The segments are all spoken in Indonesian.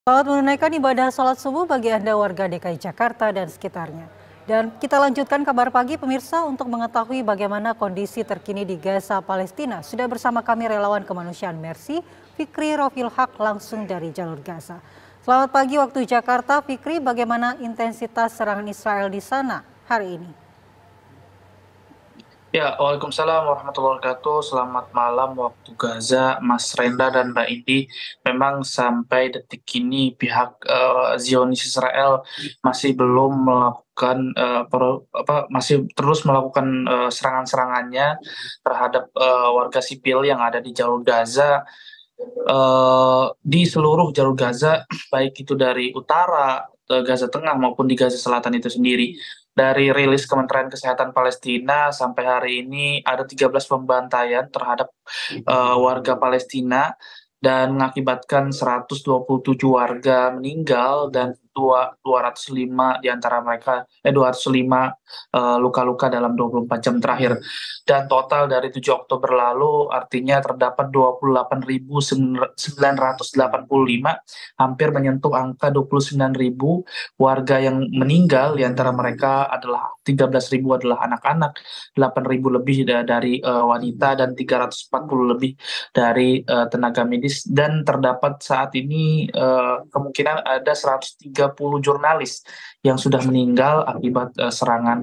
Selamat menunaikan ibadah sholat subuh bagi Anda warga DKI Jakarta dan sekitarnya. Dan kita lanjutkan kabar pagi pemirsa untuk mengetahui bagaimana kondisi terkini di Gaza, Palestina. Sudah bersama kami relawan kemanusiaan Mercy, Fikri Rofil Haq langsung dari jalur Gaza. Selamat pagi waktu Jakarta, Fikri, bagaimana intensitas serangan Israel di sana hari ini? Ya, Waalaikumsalam warahmatullahi wabarakatuh. Selamat malam waktu Gaza, Mas Renda dan Mbak Indi. Memang sampai detik ini pihak Zionis Israel masih belum melakukan masih terus melakukan serangan-serangannya terhadap warga sipil yang ada di jalur Gaza, di seluruh jalur Gaza, baik itu dari utara, Gaza Tengah maupun di Gaza Selatan itu sendiri. Dari rilis Kementerian Kesehatan Palestina sampai hari ini ada 13 pembantaian terhadap warga Palestina dan mengakibatkan 127 warga meninggal dan 205 di antara mereka 205 luka-luka dalam 24 jam terakhir. Dan total dari 7 Oktober lalu artinya terdapat 28.985, hampir menyentuh angka 29.000 warga yang meninggal. Di antara mereka adalah 13.000 adalah anak-anak, 8.000 lebih dari wanita, dan 340 lebih dari tenaga medis. Dan terdapat saat ini kemungkinan ada 130 jurnalis yang sudah meninggal akibat serangan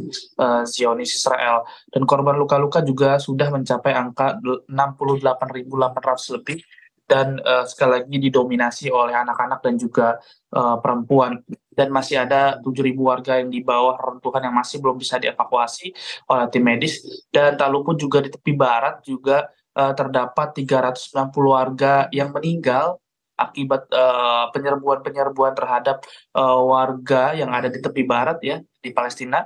Zionis Israel. Dan korban luka-luka juga sudah mencapai angka 68.800 lebih, dan sekali lagi didominasi oleh anak-anak dan juga perempuan. Dan masih ada 7.000 warga yang di bawah reruntuhan yang masih belum bisa dievakuasi oleh tim medis. Dan tak luput juga di tepi barat juga terdapat 390 warga yang meninggal akibat penyerbuan-penyerbuan terhadap warga yang ada di tepi barat ya di Palestina,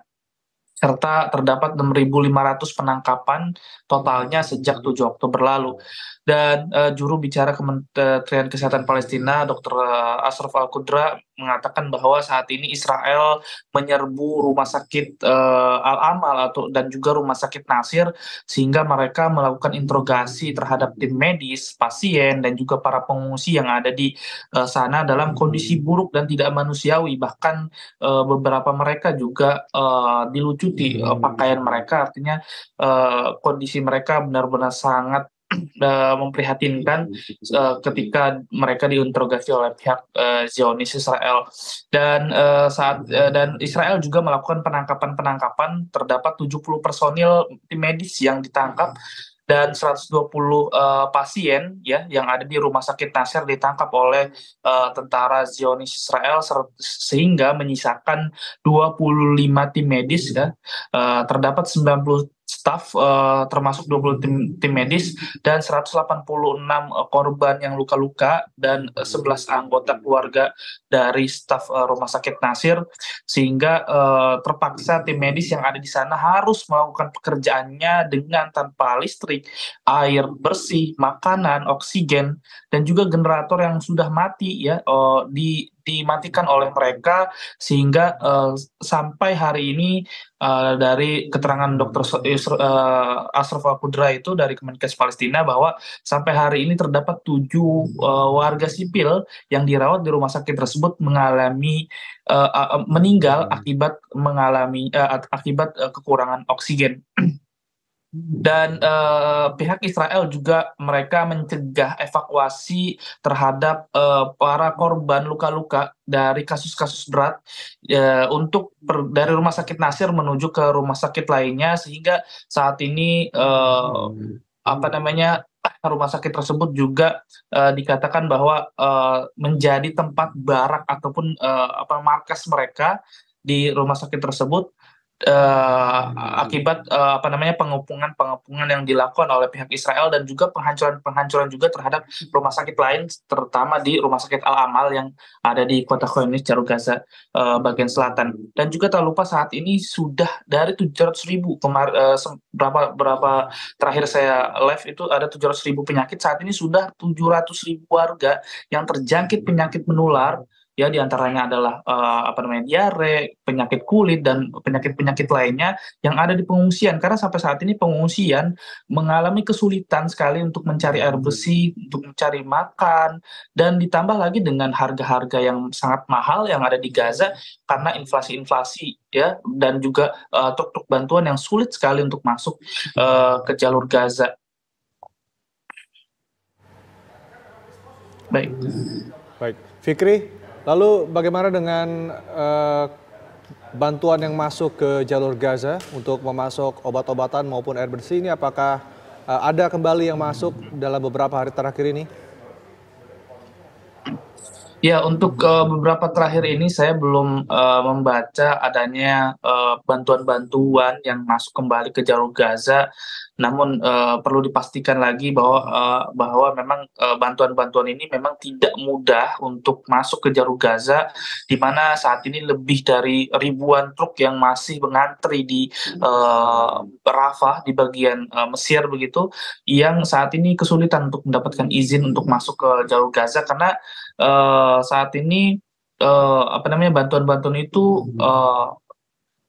serta terdapat 6.500 penangkapan totalnya sejak 7 Oktober lalu. Dan juru bicara Kementerian Kesehatan Palestina, Dr. Ashraf Al-Qudra, mengatakan bahwa saat ini Israel menyerbu rumah sakit Al-Amal dan juga rumah sakit Nasir, sehingga mereka melakukan interogasi terhadap tim medis, pasien, dan juga para pengungsi yang ada di sana dalam kondisi buruk dan tidak manusiawi. Bahkan beberapa mereka juga dilucuti pakaian mereka, artinya kondisi mereka benar-benar sangat memprihatinkan ketika mereka diinterogasi oleh pihak Zionis Israel. Dan dan Israel juga melakukan penangkapan-penangkapan, terdapat 70 personil tim medis yang ditangkap dan 120 pasien ya yang ada di rumah sakit Nasir ditangkap oleh tentara Zionis Israel, sehingga menyisakan 25 tim medis ya. Terdapat 90 staf, termasuk 20 tim medis, dan 186 korban yang luka-luka, dan 11 anggota keluarga dari staf rumah sakit Nasir, sehingga terpaksa tim medis yang ada di sana harus melakukan pekerjaannya dengan tanpa listrik, air bersih, makanan, oksigen, dan juga generator yang sudah mati ya, dimatikan oleh mereka, sehingga sampai hari ini dari keterangan Dr. Ashraf Al-Qudra itu dari Kemenkes Palestina, bahwa sampai hari ini terdapat 7 warga sipil yang dirawat di rumah sakit tersebut mengalami meninggal akibat kekurangan oksigen. Dan pihak Israel juga mereka mencegah evakuasi terhadap para korban luka-luka dari kasus-kasus berat dari rumah sakit Nasir menuju ke rumah sakit lainnya, sehingga saat ini rumah sakit tersebut juga dikatakan bahwa menjadi tempat barak ataupun markas mereka di rumah sakit tersebut, akibat pengepungan yang dilakukan oleh pihak Israel, dan juga penghancuran juga terhadap rumah sakit lain, terutama di rumah sakit Al-Amal yang ada di kota Khan Yunis, jalur Gaza bagian selatan. Dan juga tak lupa saat ini sudah dari 700.000 berapa terakhir saya live itu ada 700.000 penyakit, saat ini sudah 700.000 warga yang terjangkit penyakit menular ya diantaranya adalah apa namanya diare, penyakit kulit dan penyakit-penyakit lainnya yang ada di pengungsian. Karena sampai saat ini pengungsian mengalami kesulitan sekali untuk mencari air bersih, untuk mencari makan, dan ditambah lagi dengan harga-harga yang sangat mahal yang ada di Gaza karena inflasi-inflasi ya dan juga truk-truk bantuan yang sulit sekali untuk masuk ke jalur Gaza. Baik. Baik, Fikri, lalu bagaimana dengan bantuan yang masuk ke jalur Gaza untuk memasok obat-obatan maupun air bersih ini, apakah ada kembali yang masuk dalam beberapa hari terakhir ini? Ya, untuk beberapa terakhir ini saya belum membaca adanya bantuan-bantuan yang masuk kembali ke jalur Gaza. Namun perlu dipastikan lagi bahwa memang bantuan-bantuan ini memang tidak mudah untuk masuk ke jalur Gaza, di mana saat ini lebih dari ribuan truk yang masih mengantri di Rafah di bagian Mesir begitu, yang saat ini kesulitan untuk mendapatkan izin untuk masuk ke jalur Gaza karena saat ini apa namanya bantuan-bantuan itu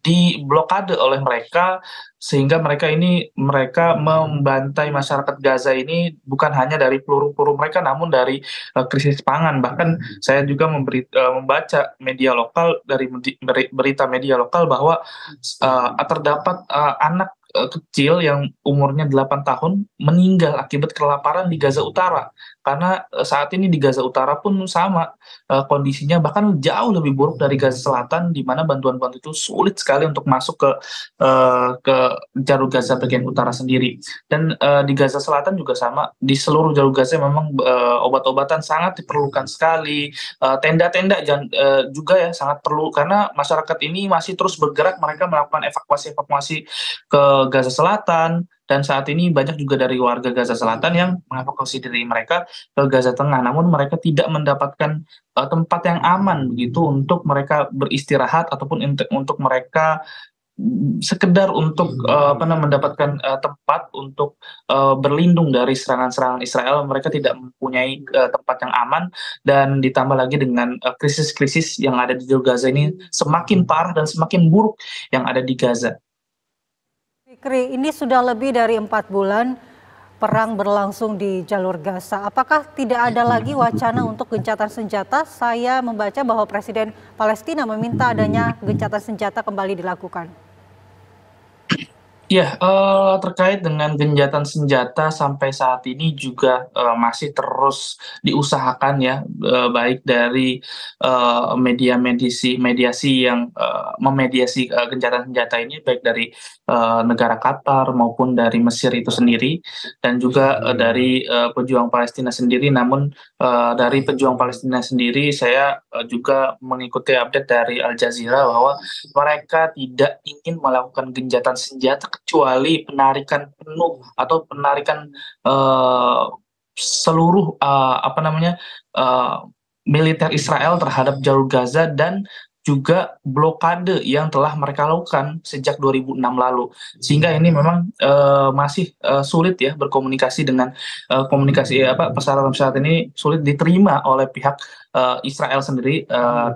diblokade oleh mereka sehingga mereka membantai masyarakat Gaza ini bukan hanya dari peluru-peluru mereka namun dari krisis pangan. Bahkan saya juga membaca media lokal dari berita media lokal bahwa terdapat anak kecil yang umurnya 8 tahun meninggal akibat kelaparan di Gaza Utara. Karena saat ini di Gaza Utara pun sama kondisinya bahkan jauh lebih buruk dari Gaza Selatan di mana bantuan-bantuan itu sulit sekali untuk masuk ke jalur Gaza bagian utara sendiri. Dan di Gaza Selatan juga sama, di seluruh jalur Gaza memang obat-obatan sangat diperlukan sekali, tenda-tenda juga ya sangat perlu karena masyarakat ini masih terus bergerak, mereka melakukan evakuasi-evakuasi ke Gaza Selatan dan saat ini banyak juga dari warga Gaza Selatan yang mengevakuasi diri mereka ke Gaza Tengah, namun mereka tidak mendapatkan tempat yang aman begitu untuk mereka beristirahat ataupun untuk mereka sekedar untuk mendapatkan tempat untuk berlindung dari serangan-serangan Israel. Mereka tidak mempunyai tempat yang aman dan ditambah lagi dengan krisis-krisis yang ada di jalur Gaza ini semakin parah dan semakin buruk yang ada di Gaza. Fikri, ini sudah lebih dari 4 bulan perang berlangsung di jalur Gaza. Apakah tidak ada lagi wacana untuk gencatan senjata? Saya membaca bahwa Presiden Palestina meminta adanya gencatan senjata kembali dilakukan. Ya, terkait dengan genjatan senjata sampai saat ini juga masih terus diusahakan ya, baik dari mediasi yang memediasi gencatan senjata ini, baik dari negara Qatar maupun dari Mesir itu sendiri, dan juga dari pejuang Palestina sendiri. Namun dari pejuang Palestina sendiri, saya juga mengikuti update dari Al Jazeera bahwa mereka tidak ingin melakukan genjatan senjata kecuali penarikan penuh atau penarikan seluruh militer Israel terhadap jalur Gaza dan juga blokade yang telah mereka lakukan sejak 2006 lalu, sehingga ini memang masih sulit ya berkomunikasi dengan persyaratan ini sulit diterima oleh pihak Israel sendiri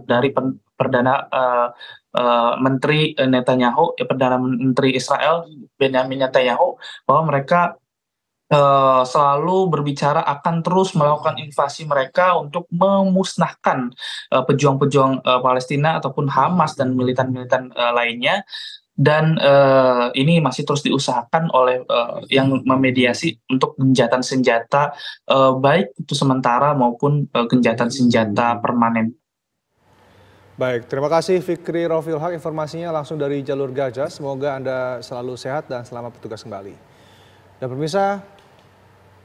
dari perdana Menteri Netanyahu, Perdana Menteri Israel Benjamin Netanyahu, bahwa mereka selalu berbicara akan terus melakukan invasi mereka untuk memusnahkan pejuang-pejuang Palestina ataupun Hamas dan militan-militan lainnya. Dan ini masih terus diusahakan oleh yang memediasi untuk gencatan senjata, baik itu sementara maupun gencatan senjata permanen. Baik, terima kasih Fikri Rofil Haq informasinya langsung dari jalur Gaza. Semoga Anda selalu sehat dan selamat bertugas kembali. Dan pemirsa,